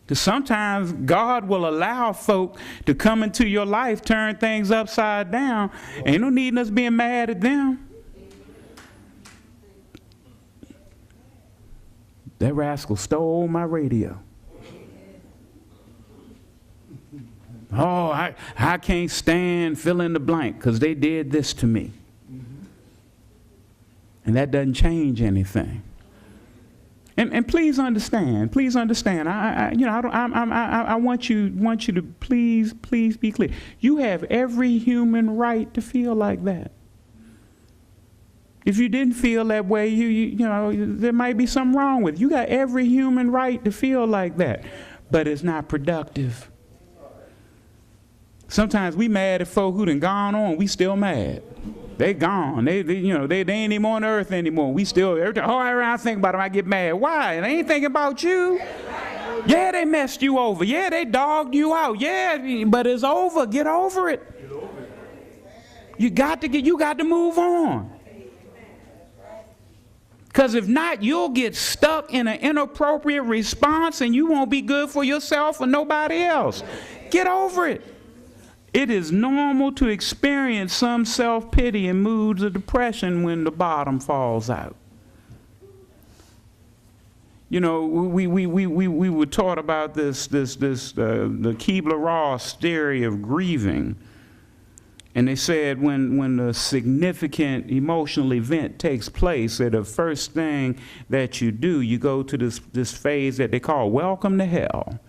Because sometimes God will allow folk to come into your life, turn things upside down. Ain't no needing us being mad at them. That rascal stole my radio. Oh, I can't stand fill in the blank because they did this to me. And that doesn't change anything. And please understand. I want you to please be clear. You have every human right to feel like that. If you didn't feel that way, you know, there might be something wrong with you. You got every human right to feel like that, but it's not productive. Sometimes we mad at folk who done gone on, we still mad. They gone. They ain't even on earth anymore. We still, every time, I think about them, I get mad. Why? They ain't thinking about you. Yeah, they messed you over. Yeah, they dogged you out. Yeah, but it's over. Get over it. You got to move on. Because if not, you'll get stuck in an inappropriate response and you won't be good for yourself or nobody else. Get over it. It is normal to experience some self-pity and moods of depression when the bottom falls out. You know, we were taught about the Kubler-Ross theory of grieving. And they said when a significant emotional event takes place, that the first thing that you do, you go to this phase that they call welcome to hell.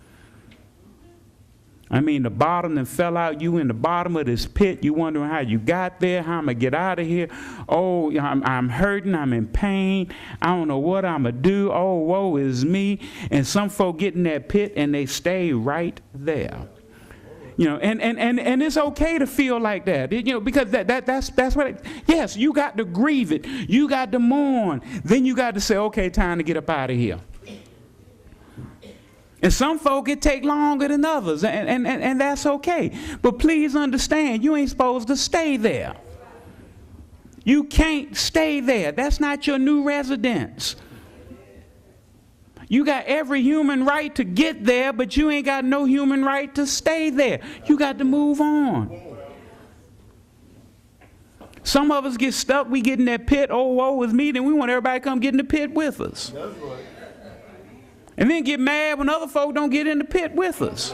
I mean, the bottom that fell out, you in the bottom of this pit, you wondering how you got there, how I'm going to get out of here. Oh, I'm hurting, I'm in pain, I don't know what I'm going to do. Oh, woe is me. And some folk get in that pit and they stay right there. You know, and it's okay to feel like that, you know, because that's what yes, you got to grieve it. You got to mourn. Then you got to say, okay, time to get up out of here. And some folk, it take longer than others, and that's okay. But please understand, you ain't supposed to stay there. You can't stay there. That's not your new residence. You got every human right to get there, but you ain't got no human right to stay there. You got to move on. Some of us get stuck, we get in that pit, oh, woe is me, then we want everybody to come get in the pit with us. That's right. And then get mad when other folk don't get in the pit with us.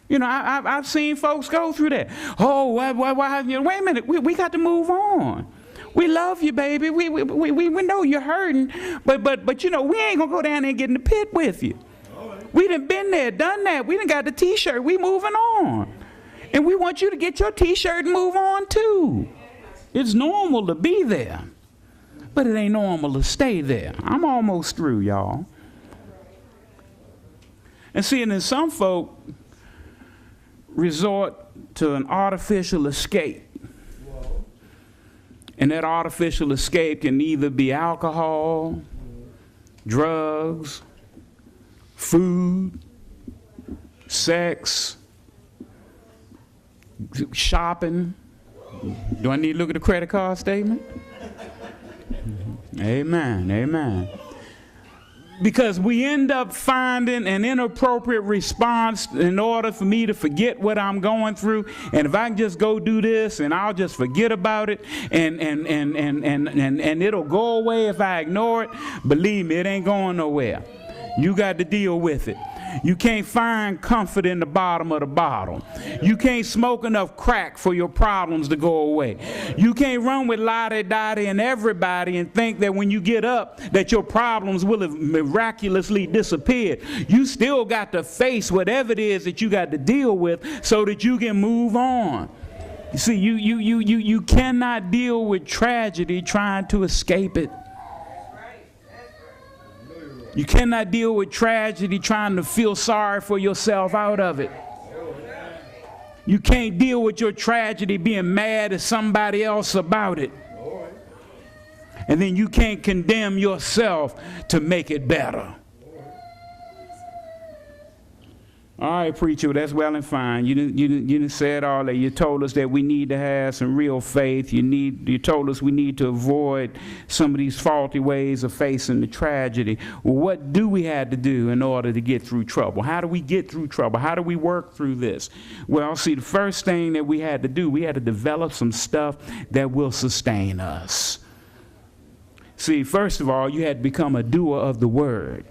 You know, I've seen folks go through that. Oh, why, you know, wait a minute, we got to move on. We love you, baby. We know you're hurting, but you know, we ain't gonna go down there and get in the pit with you. We done been there, done that. We done got the t-shirt. We moving on. And we want you to get your t-shirt and move on too. It's normal to be there, but it ain't normal to stay there. I'm almost through, y'all. And see, and then some folk resort to an artificial escape. And that artificial escape can either be alcohol, drugs, food, sex, shopping. Do I need to look at the credit card statement? Amen, amen. Because we end up finding an inappropriate response in order for me to forget what I'm going through. And if I can just go do this and I'll just forget about it and it'll go away if I ignore it, believe me, it ain't going nowhere. You got to deal with it. You can't find comfort in the bottom of the bottle. You can't smoke enough crack for your problems to go away. You can't run with lottie-dottie and everybody and think that when you get up that your problems will have miraculously disappeared. You still got to face whatever it is that you got to deal with so that you can move on. You see, you cannot deal with tragedy trying to escape it. You cannot deal with tragedy trying to feel sorry for yourself out of it. You can't deal with your tragedy being mad at somebody else about it. And then you can't condemn yourself to make it better. All right, preacher, that's well and fine. You said all that. You told us that we need to have some real faith. You told us we need to avoid some of these faulty ways of facing the tragedy. Well, what do we have to do in order to get through trouble? How do we get through trouble? How do we work through this? Well, see, the first thing that we had to do, we had to develop some stuff that will sustain us. See, first of all, you had to become a doer of the word.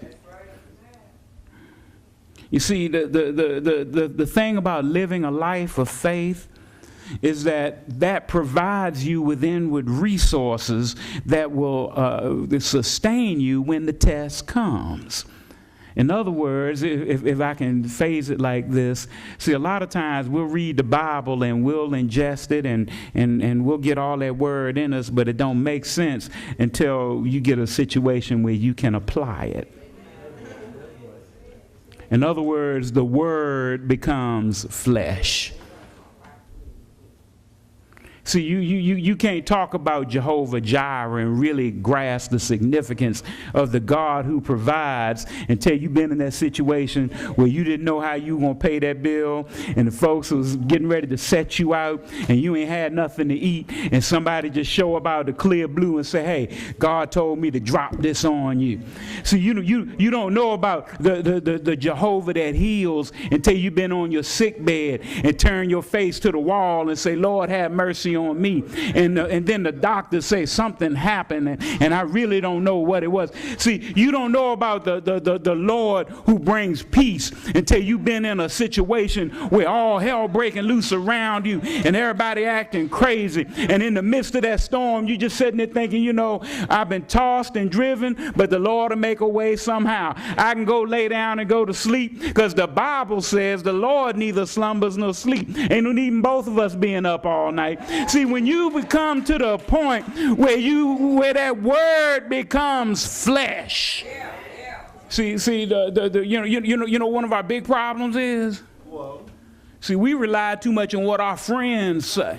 You see, the thing about living a life of faith is that provides you with inward resources that will sustain you when the test comes. In other words, if I can phrase it like this, see, a lot of times we'll read the Bible and we'll ingest it and we'll get all that word in us, but it don't make sense until you get a situation where you can apply it. In other words, the word becomes flesh. See, you can't talk about Jehovah Jireh and really grasp the significance of the God who provides until you've been in that situation where you didn't know how you were going to pay that bill, and the folks was getting ready to set you out, and you ain't had nothing to eat, and somebody just show up out of the clear blue and say, hey, God told me to drop this on you. So you don't know about the Jehovah that heals until you've been on your sick bed and turn your face to the wall and say, Lord, have mercy on me, and then the doctor say something happened, and I really don't know what it was. See, you don't know about the Lord who brings peace until you've been in a situation where all hell breaking loose around you and everybody acting crazy, and in the midst of that storm you just sitting there thinking, you know, I've been tossed and driven, but the Lord will make a way somehow. I can go lay down and go to sleep, because the Bible says the Lord neither slumbers nor sleep. Ain't no need in both of us being up all night. See, when you come to the point where that word becomes flesh. See, you know one of our big problems is, see, we rely too much on what our friends say.